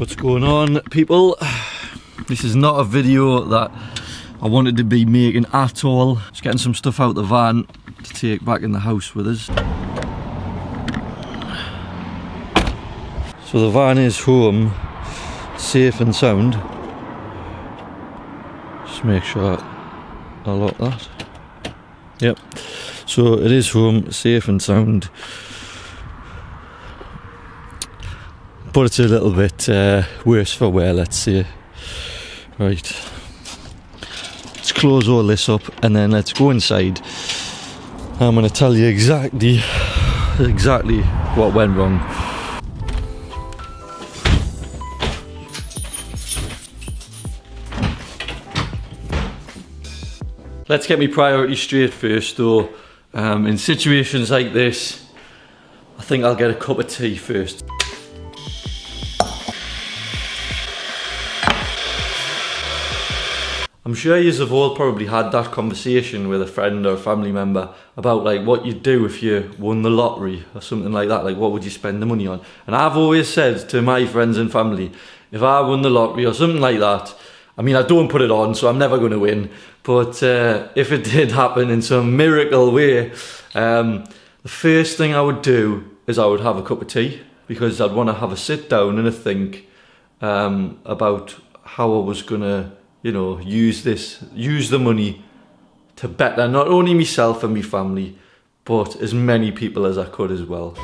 What's going on, people? This is not a video that I wanted to be making at all. Just getting some stuff out the van to take back in the house with us. So the van is home, safe and sound. Just make sure I lock that. Yep. So it is home, safe and sound. But it's a little bit worse for wear, let's say. Right. Let's close all this up and then let's go inside. I'm going to tell you exactly what went wrong. Let's get my priorities straight first though. In situations like this, I think I'll get a cup of tea first. I'm sure you have all probably had that conversation with a friend or a family member about like what you'd do if you won the lottery or something like that, like what would you spend the money on? And I've always said to my friends and family, if I won the lottery or something like that, I mean I don't put it on so I'm never going to win, but if it did happen in some miracle way, the first thing I would do is I would have a cup of tea, because I'd want to have a sit down and a think about how I was going to, you know, use the money to better not only myself and my family, but as many people as I could as well.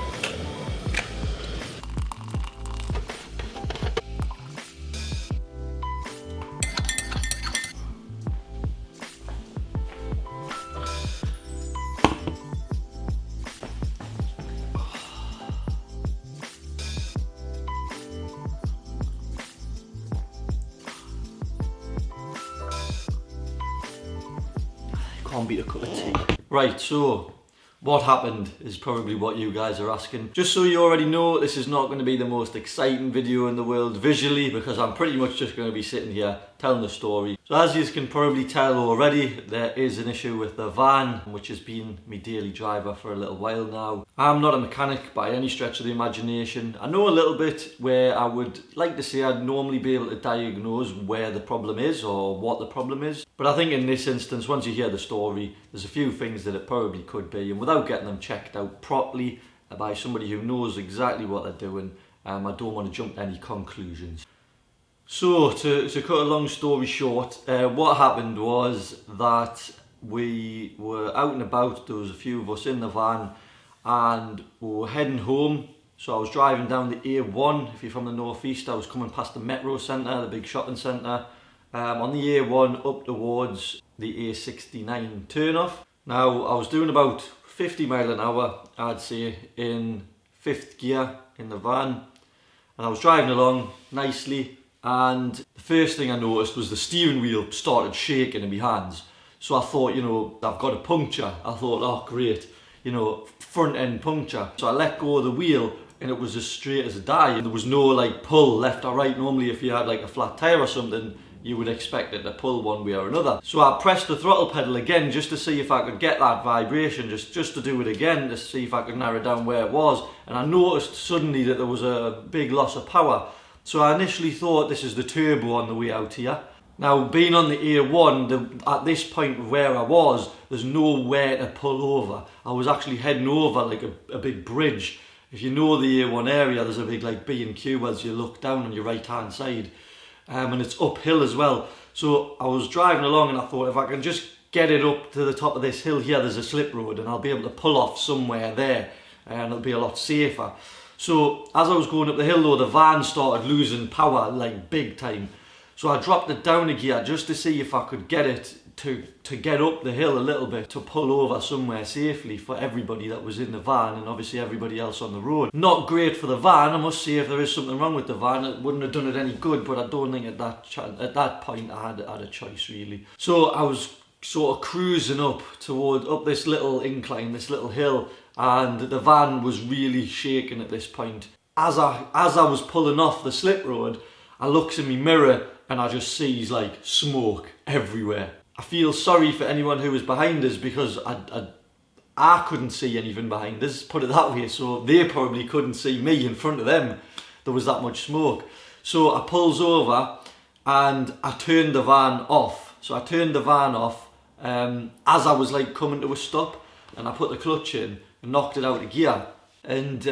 Can't beat a cup of tea. Right, so what happened is probably what you guys are asking. Just so you already know, this is not going to be the most exciting video in the world visually, because I'm pretty much just going to be sitting here telling the story. So as you can probably tell already, there is an issue with the van, which has been my daily driver for a little while now. I'm not a mechanic by any stretch of the imagination. I know a little bit where I would like to say I'd normally be able to diagnose where the problem is or what the problem is. But I think in this instance, once you hear the story, there's a few things that it probably could be, and without getting them checked out properly by somebody who knows exactly what they're doing, I don't want to jump to any conclusions. So, to cut a long story short, what happened was that we were out and about. There was a few of us in the van and we were heading home. So I was driving down the A1. If you're from the northeast, I was coming past the Metro Centre, the big shopping centre, on the A1 up towards the A69 turnoff. Now I was doing about 50 mile an hour, I'd say, in 5th gear in the van, and I was driving along nicely. And the first thing I noticed was the steering wheel started shaking in my hands. So I thought, you know, I've got a puncture. I thought, oh great, you know, front end puncture. So I let go of the wheel and it was as straight as a die. There was no like pull left or right. Normally if you had like a flat tire or something, you would expect it to pull one way or another. So I pressed the throttle pedal again just to see if I could get that vibration, just to do it again, to see if I could narrow down where it was. And I noticed suddenly that there was a big loss of power. So I initially thought this is the turbo on the way out here. Now being on the A1, at this point where I was, there's nowhere to pull over. I was actually heading over like a big bridge. If you know the A1 area, there's a big like B&Q as you look down on your right hand side. And it's uphill as well. So I was driving along and I thought if I can just get it up to the top of this hill here, there's a slip road and I'll be able to pull off somewhere there and it'll be a lot safer. So as I was going up the hill though, the van started losing power like big time. So I dropped it down a gear just to see if I could get it to get up the hill a little bit, to pull over somewhere safely for everybody that was in the van and obviously everybody else on the road. Not great for the van, I must say. If there is something wrong with the van, it wouldn't have done it any good, but I don't think at that point I had a choice really. So I was sort of cruising up this little incline, this little hill, and the van was really shaking at this point. As I was pulling off the slip road, I looks in my mirror and I just sees like smoke everywhere. I feel sorry for anyone who was behind us because I couldn't see anything behind us, put it that way, so they probably couldn't see me in front of them. There was that much smoke. So I pulls over and I turned the van off. So I turned the van off as I was like coming to a stop, and I put the clutch in and knocked it out of gear. And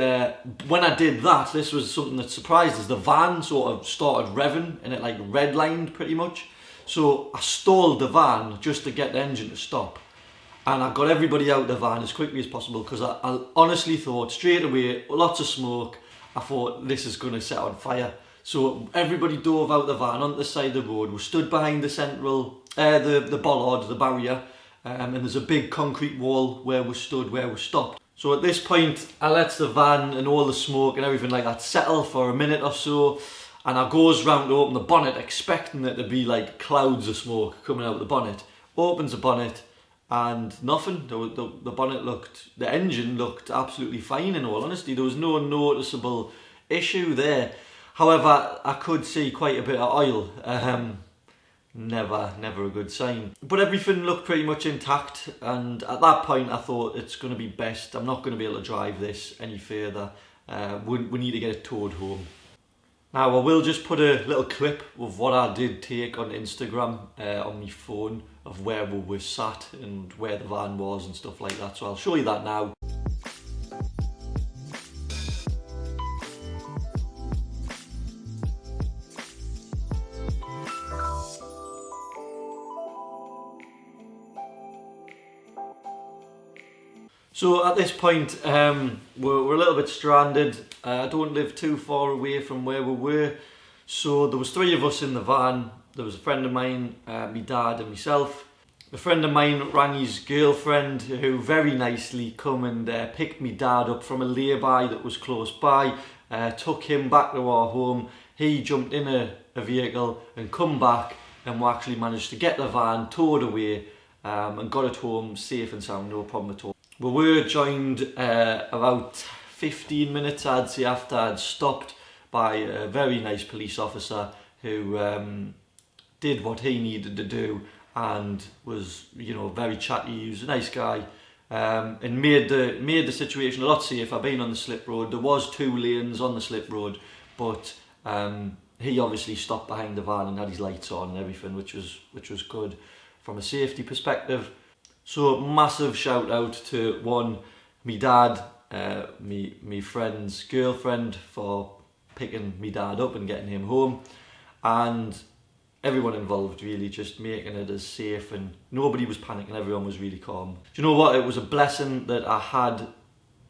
when I did that, this was something that surprised us. The van sort of started revving and it like redlined pretty much. So I stalled the van just to get the engine to stop. And I got everybody out of the van as quickly as possible because I honestly thought straight away, lots of smoke, I thought this is going to set on fire. So everybody dove out the van onto the side of the road. We stood behind the central, the bollard, the barrier, and there's a big concrete wall where we stood, where we stopped. So at this point, I let the van and all the smoke and everything like that settle for a minute or so, and I goes round to open the bonnet, expecting there to be like clouds of smoke coming out of the bonnet. Opens the bonnet, and nothing. The bonnet looked, the engine looked absolutely fine in all honesty. There was no noticeable issue there. However, I could see quite a bit of oil. Never a good sign. But everything looked pretty much intact, and at that point I thought it's going to be best. I'm not going to be able to drive this any further. We need to get it towed home. Now I will just put a little clip of what I did take on Instagram on my phone of where we were sat and where the van was and stuff like that. So I'll show you that now. So at this point, we're a little bit stranded. I don't live too far away from where we were. So there was 3 of us in the van. There was a friend of mine, my dad and myself. A friend of mine rang his girlfriend, who very nicely come and picked me dad up from a lay-by that was close by, took him back to our home. He jumped in a vehicle and come back, and we actually managed to get the van towed away and got it home safe and sound, no problem at all. We were joined about 15 minutes, I'd say, after I'd stopped by a very nice police officer who did what he needed to do and was, you know, very chatty. He was a nice guy and made the situation a lot safer. Being on the slip road, there was 2 lanes on the slip road, but he obviously stopped behind the van and had his lights on and everything, which was good from a safety perspective. So massive shout out to me dad, me friend's girlfriend for picking me dad up and getting him home, and everyone involved really, just making it as safe, and nobody was panicking, everyone was really calm. Do you know what, it was a blessing that I had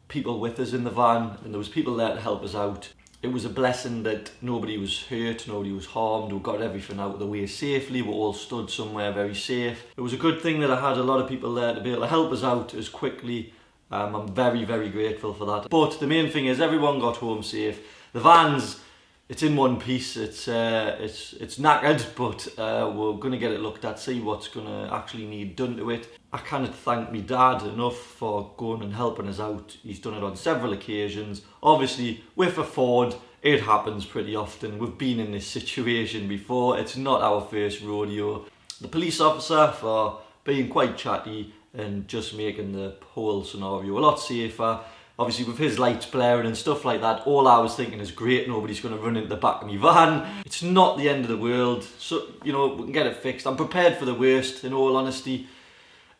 people with us in the van and there was people there to help us out. It was a blessing that nobody was hurt, nobody was harmed, we got everything out of the way safely, we all stood somewhere very safe. It was a good thing that I had a lot of people there to be able to help us out as quickly. I'm very grateful for that. But the main thing is everyone got home safe. The van's, it's in one piece, it's knackered, but we're going to get it looked at, see what's going to actually need done to it. I can't thank my dad enough for going and helping us out. He's done it on several occasions. Obviously, with a Ford, it happens pretty often. We've been in this situation before. It's not our first rodeo. The police officer for being quite chatty and just making the whole scenario a lot safer. Obviously with his lights blaring and stuff like that, all I was thinking is great, nobody's going to run into the back of my van. It's not the end of the world, so you know, we can get it fixed. I'm prepared for the worst, in all honesty.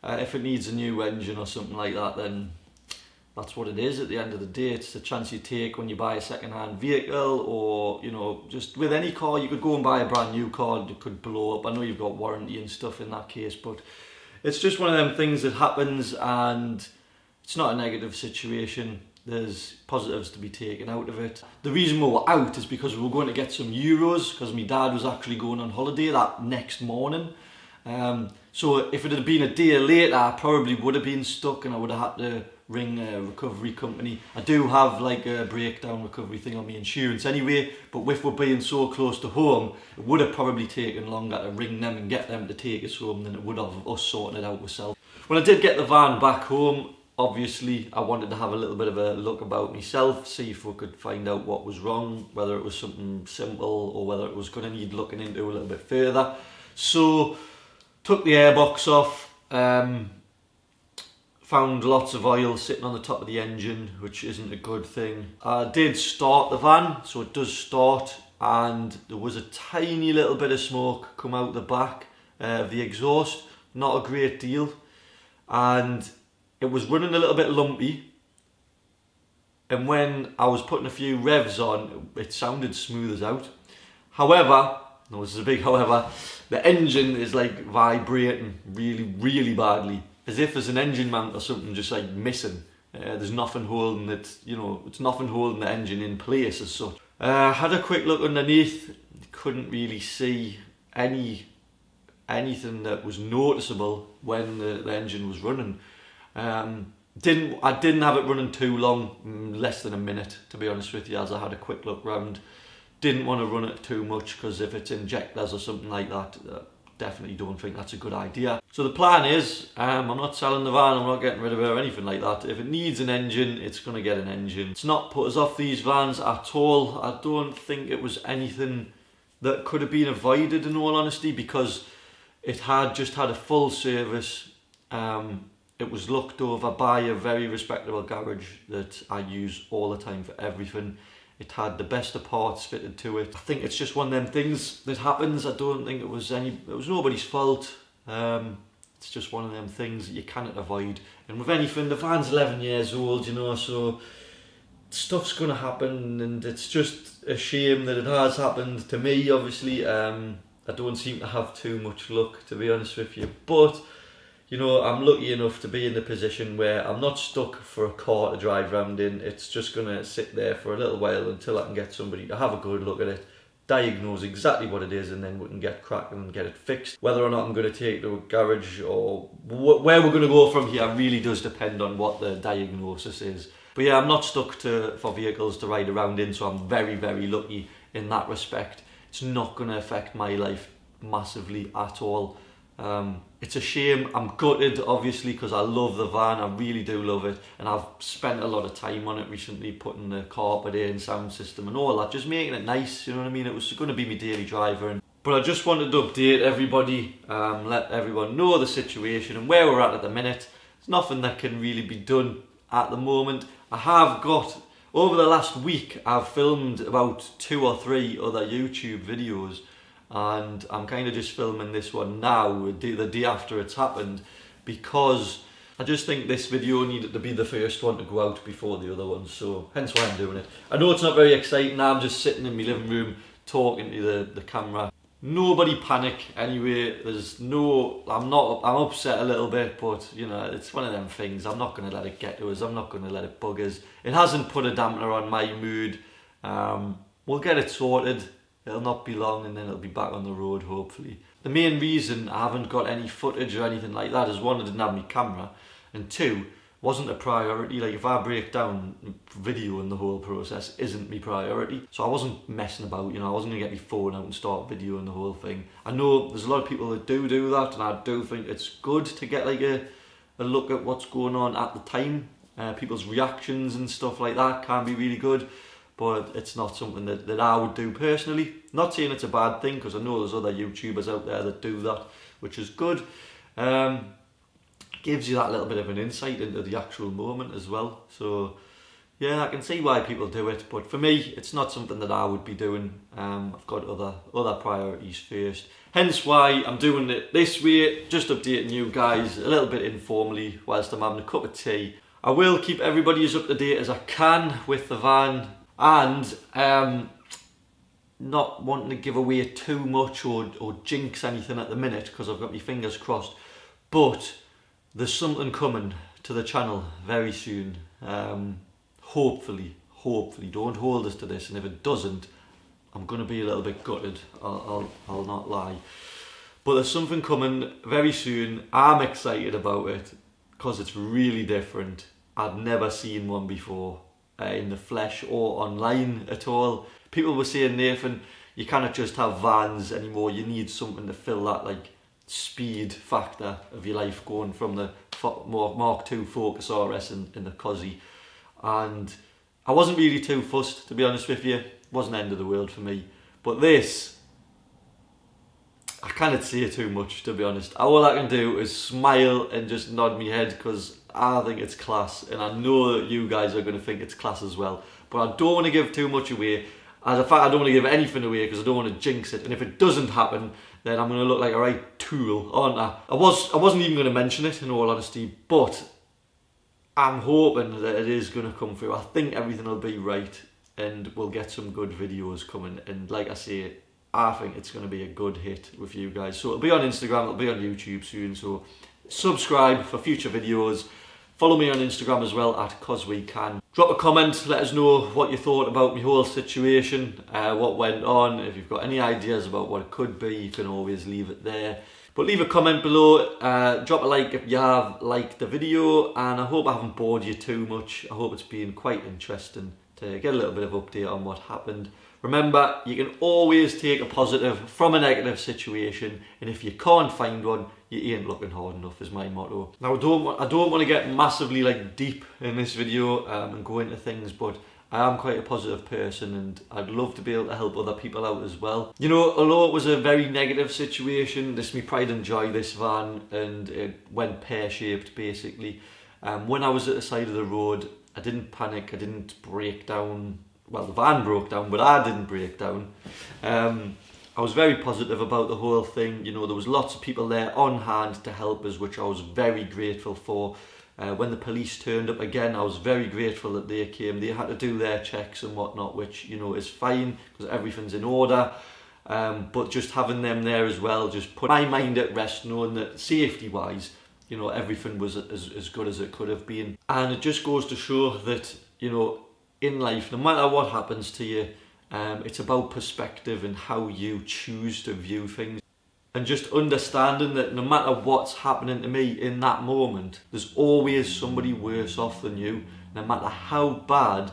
If it needs a new engine or something like that, then that's what it is at the end of the day. It's the chance you take when you buy a second-hand vehicle, or you know, just with any car. You could go and buy a brand new car and it could blow up. I know you've got warranty and stuff in that case, but it's just one of them things that happens, and it's not a negative situation. There's positives to be taken out of it. The reason we were out is because we were going to get some euros, because my dad was actually going on holiday that next morning. So if it had been a day later, I probably would have been stuck and I would have had to ring a recovery company. I do have like a breakdown recovery thing on my insurance anyway, but with we're being so close to home, it would have probably taken longer to ring them and get them to take us home than it would have us sorting it out ourselves. When I did get the van back home, obviously I wanted to have a little bit of a look about myself, see if we could find out what was wrong, whether it was something simple or whether it was going to need looking into a little bit further. So took the airbox off, found lots of oil sitting on the top of the engine, which isn't a good thing. I did start the van, so it does start. and there was a tiny little bit of smoke come out the back of the exhaust, not a great deal, and it was running a little bit lumpy, and when I was putting a few revs on, it sounded smooth as out. However, no, this is a big however, the engine is like vibrating really badly, as if there's an engine mount or something just like missing. There's nothing holding it, you know, it's nothing holding the engine in place as such. Had a quick look underneath, couldn't really see anything that was noticeable when the engine was running. I didn't have it running too long, less than a minute to be honest with you, as I had a quick look round. Didn't want to run it too much because if it's injectors or something like that, definitely don't think that's a good idea. So the plan is, I'm not selling the van, I'm not getting rid of it or anything like that. If it needs an engine, it's going to get an engine. It's not put us off these vans at all. I don't think it was anything that could have been avoided in all honesty, because it had just had a full service. It was looked over by a very respectable garage that I use all the time for everything. It had the best of parts fitted to it. I think it's just one of them things that happens. I don't think it was nobody's fault. It's just one of them things that you cannot avoid. And with anything, the van's 11 years old, you know, so stuff's going to happen, and it's just a shame that it has happened to me, obviously. I don't seem to have too much luck, to be honest with you, but you know, I'm lucky enough to be in the position where I'm not stuck for a car to drive around in. It's just going to sit there for a little while until I can get somebody to have a good look at it, diagnose exactly what it is, and then we can get cracking and get it fixed. Whether or not I'm going to take it to a garage or where we're going to go from here really does depend on what the diagnosis is. But yeah, I'm not stuck for vehicles to ride around in, so I'm very lucky in that respect. It's not going to affect my life massively at all. It's a shame. I'm gutted obviously because I love the van, I really do love it, and I've spent a lot of time on it recently, putting the carpet in, sound system and all that, just making it nice, you know what I mean. It was going to be my daily driver, but I just wanted to update everybody, let everyone know the situation and where we're at the minute. There's nothing that can really be done at the moment. I have got, over the last week, I've filmed about 2 or 3 other YouTube videos, and I'm kind of just filming this one now, the day after it's happened, because I just think this video needed to be the first one to go out before the other ones, so hence why I'm doing it. I know it's not very exciting, I'm just sitting in my living room talking to the camera. Nobody panic anyway, I'm upset a little bit, but you know, it's one of them things. I'm not going to let it get to us, I'm not going to let it bug us. It hasn't put a dampener on my mood. We'll get it sorted. It'll not be long and then it'll be back on the road, hopefully. The main reason I haven't got any footage or anything like that is 1, I didn't have my camera, and 2, wasn't a priority. Like if I break down, video in the whole process isn't my priority. So I wasn't messing about, you know, I wasn't gonna get my phone out and start videoing the whole thing. I know there's a lot of people that do that, and I do think it's good to get like a look at what's going on at the time. People's reactions and stuff like that can be really good. But it's not something that I would do personally. Not saying it's a bad thing, because I know there's other YouTubers out there that do that, which is good. Gives you that little bit of an insight into the actual moment as well. So yeah, I can see why people do it, but for me, it's not something that I would be doing. I've got other priorities first. Hence why I'm doing it this way, just updating you guys a little bit informally whilst I'm having a cup of tea. I will keep everybody as up to date as I can with the van, and not wanting to give away too much or jinx anything at the minute, because I've got my fingers crossed, but there's something coming to the channel very soon. Hopefully, don't hold us to this, and if it doesn't, I'm going to be a little bit gutted, I'll not lie. But there's something coming very soon. I'm excited about it because it's really different. I'd never seen one before. In the flesh or online at all. People were saying, Nathan, you cannot just have vans anymore, you need something to fill that like speed factor of your life, going from the Mark II Focus RS and the Cozzy. And I wasn't really too fussed, to be honest with you. It wasn't the end of the world for me. But this, I can't say too much, to be honest. All I can do is smile and just nod my head, because I think it's class, and I know that you guys are going to think it's class as well. But I don't want to give too much away. As a fact, I don't want to give anything away because I don't want to jinx it. And if it doesn't happen, then I'm going to look like a right tool, aren't I? I wasn't even going to mention it, in all honesty, but I'm hoping that it is going to come through. I think everything will be right and we'll get some good videos coming. And like I say, I think it's going to be a good hit with you guys. So it'll be on Instagram, it'll be on YouTube soon. So subscribe for future videos. Follow me on Instagram as well at @CosWeCan. Drop a comment, let us know what you thought about my whole situation, what went on. If you've got any ideas about what it could be, you can always leave it there. But leave a comment below, drop a like if you have liked the video, and I hope I haven't bored you too much. I hope it's been quite interesting to get a little bit of update on what happened. Remember, you can always take a positive from a negative situation, and if you can't find one, you ain't looking hard enough, is my motto. Now, I don't want to get massively like deep in this video and go into things, but I am quite a positive person and I'd love to be able to help other people out as well. You know, although it was a very negative situation, this me pride and joy, this van, and it went pear-shaped basically. When I was at the side of the road, I didn't panic, I didn't break down. Well, the van broke down, but I didn't break down. I was very positive about the whole thing. You know, there was lots of people there on hand to help us, which I was very grateful for. When the police turned up again, I was very grateful that they came. They had to do their checks and whatnot, which, you know, is fine because everything's in order. But just having them there as well just put my mind at rest, knowing that safety-wise, you know, everything was as good as it could have been. And it just goes to show that, you know, in life, no matter what happens to you, it's about perspective and how you choose to view things. And just understanding that no matter what's happening to me in that moment, there's always somebody worse off than you, no matter how bad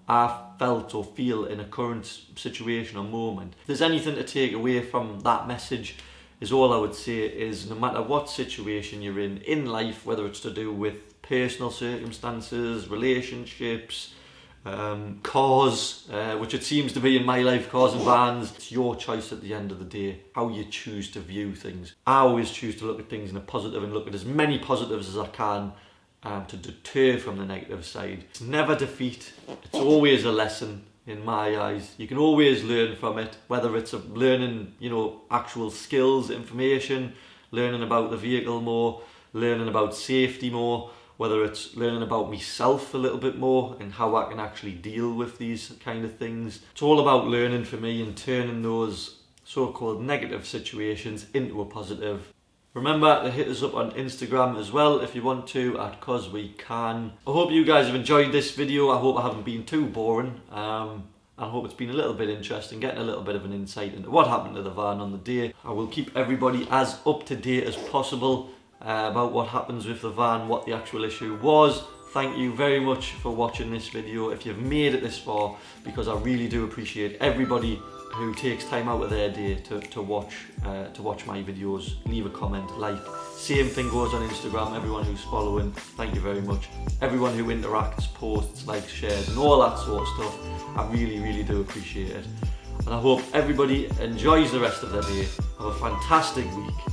I felt or feel in a current situation or moment. If there's anything to take away from that message, is all I would say is no matter what situation you're in life, whether it's to do with personal circumstances, relationships, cars, which it seems to be in my life, cars and vans, it's your choice at the end of the day, how you choose to view things. I always choose to look at things in a positive and look at as many positives as I can to deter from the negative side. It's never defeat, it's always a lesson in my eyes. You can always learn from it, whether it's learning, you know, actual skills, information, learning about the vehicle more, learning about safety more, whether it's learning about myself a little bit more and how I can actually deal with these kind of things. It's all about learning for me and turning those so-called negative situations into a positive. Remember to hit us up on Instagram as well if you want to, at @CosWeCan. I hope you guys have enjoyed this video. I hope I haven't been too boring. I hope it's been a little bit interesting, getting a little bit of an insight into what happened to the van on the day. I will keep everybody as up to date as possible about what happens with the van, what the actual issue was. Thank you very much for watching this video if you've made it this far, because I really do appreciate everybody who takes time out of their day to watch my videos. Leave a comment, like. Same thing goes on Instagram. Everyone who's following, thank you very much. Everyone who interacts, posts, likes, shares, and all that sort of stuff, I really do appreciate it. And I hope everybody enjoys the rest of their day. Have a fantastic week.